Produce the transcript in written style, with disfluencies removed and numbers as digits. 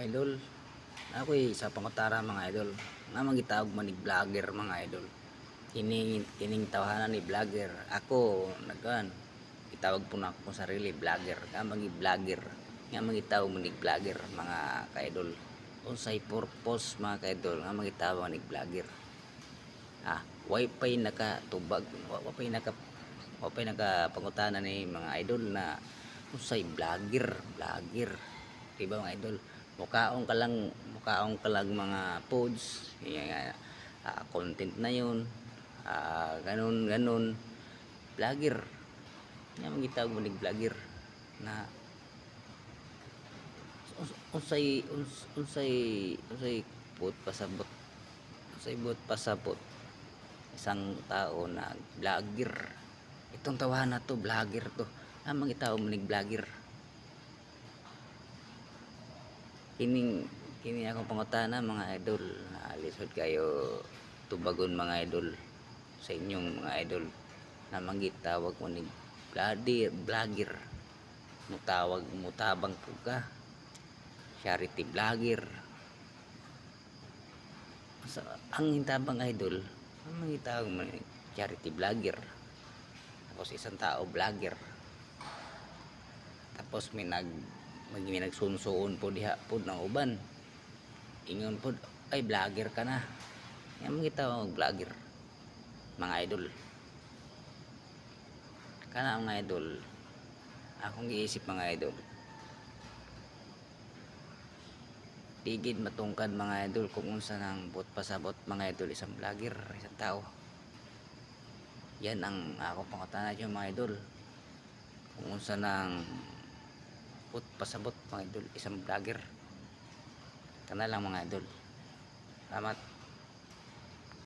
idol, ako'y sa pangutara mga idol nga magitawag manig vlogger mga idol. Kining tawahanan ni vlogger. Ako nagkan itawag po na ako sarili vlogger nga magi vlogger nga magitawag manig vlogger mga kaidol. Unsay purpose mga kaidol nga magitawag manig vlogger? Wifi nakatubag, wifi naka pangutana ni mga idol na unsay vlogger. Diba mga idol? Mukaong ka lang mga pods, content na yun, ganun vlogger nga magitawag mo ning vlogger na unsay bot pasabot isang tao na vlogger. Itong tawahan na to vlogger to nga magitawag mo ning vlogger. Kini akong pangutana mga idol, lisod kayo tubagon mga idol sa inyong mga idol na manggitawag mo ni vlogger. Mutabang po ka charity vlogger. So, ang hintabang idol ang manggitawag mo ni charity vlogger, tapos isang tao vlogger, tapos may nagsunsuon po diha po ng uban, ingon po ay vlogger ka na, nga magitawag vlogger mga idol. Kana mga idol akong giisip mga idol, digid matungkad mga idol kung unsa nang bot pasabot mga idol isang vlogger, isang tao. Yan ang akong pangutana dyan mga idol, kung unsa nang bot pasabot mga idol isang vlogger. Kana lang mga idol. Salamat.